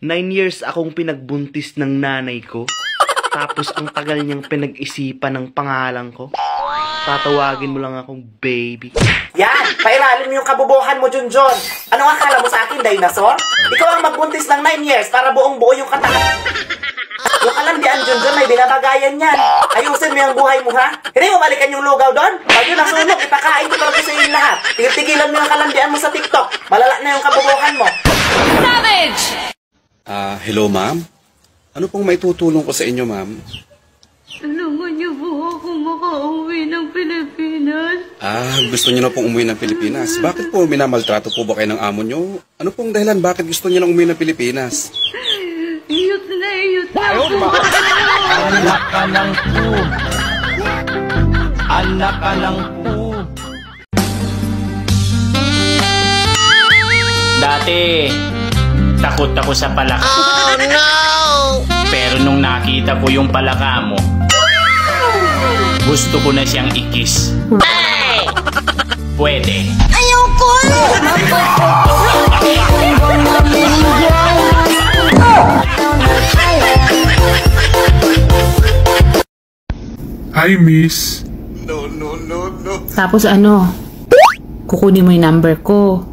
9 years akong pinagbuntis ng nanay ko. Tapos ang tagal niyang pinag-isipan ng pangalan ko. Tatawagin mo lang akong baby. Yan! Pailalim yung kabubuhan mo, Junjun. Ano akala mo sa akin, dinosaur? Ikaw ang magbuntis ng 9 years para buong-buo yung katawan. Yung kalandian, Junjun, may binabagayan yan. Ayusin mo yung buhay mo, ha? Hindi mo balikan yung lugaw doon? Pag yun nasunog, ipakain ko talaga sa inyo lahat. Tigil-tigilan mo yung kalandian mo sa TikTok. Malala na yung kabubuhan mo. Savage! Hello, ma'am? Ano pong may tutulong ko sa inyo, ma'am? Tulungan niyo po ako makauwi ng Pilipinas. Gusto niyo na pong umuwi ng Pilipinas. Bakit po minamaltrato po ba kayo ng amo niyo? Ano pong dahilan bakit gusto niyo na umuwi ng Pilipinas? Iyot na po. Anak ka ng po. Anak ka ng po. Dati, takot ako sa palaka. Oh no! Pero nung nakita ko yung palaka mo, gusto ko na siyang ikis. Hey! Pwede. Ayoko! Hi, miss. No. Tapos ano, kukunin mo yung number ko.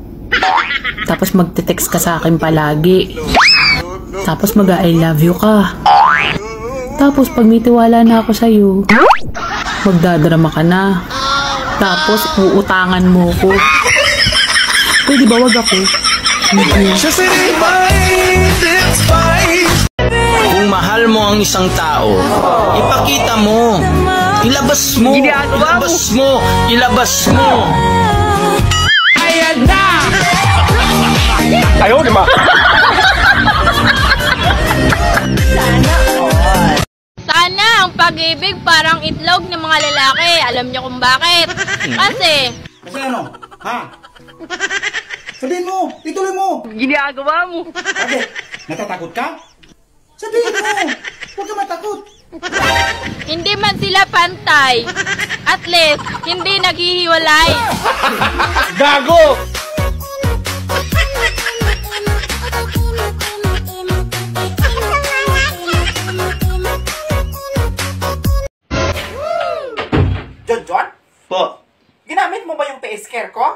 Tapos magte-text ka sa akin palagi. Tapos mag-I love you ka. Tapos pag may tiwala na ako sa'yo, magdadrama ka na. Tapos uutangan mo ko. Pwede ba wag ako? Kung mahal mo ang isang tao, ipakita mo. Ilabas mo. Ilabas mo. Ilabas mo. Ayan na! Ayaw, di ba? Sana ang pag-ibig parang itlog ng mga lalaki. Alam niyo kung bakit? Kasi ano? Ha? Sabihin mo! Ituloy mo! ginagawa mo. Bakit? Natatakot ka? Sabihin mo! Huwag ka matakot! Hindi man sila pantay. At least, hindi naghihiwalay. Gago! John? Po, Ginamit mo ba yung face care ko?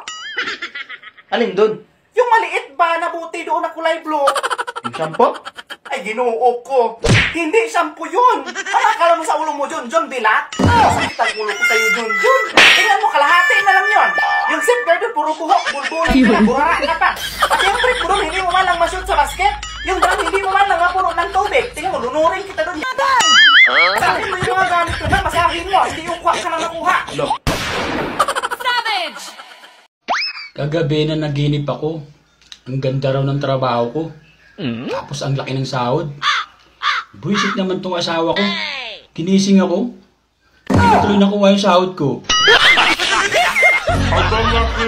alin dun? Yung maliit ba na buti doon na kulay blue? Yung shampoo? Ay, ginoo ko. Hindi shampoo yun. Akala mo sa ulo mo, John, bilat? Sakit ang ulo ko sa'yo, John. Tingnan mo, kalahati na lang yun. Yung zipper doon, puro buhok, bulbulan ka na, burara ka pa. At yung trip mo doon, hindi mo man lang ma-shoot sa basket. Yung drum, hindi mo man lang mapuno ng tubig. Tingnan mo, lunurin kita doon. Sabi mo yung mga gamit ko na, masahin mo. Hindi yung kuha ka na nakuha. Savage! Kagabi na naginip ako. Ang ganda raw ng trabaho ko. Tapos ang laki ng sahod. Buisit naman tong asawa ko. Ginising ako. Hindi na tuloy nakuha yung sahod ko. Ang laki.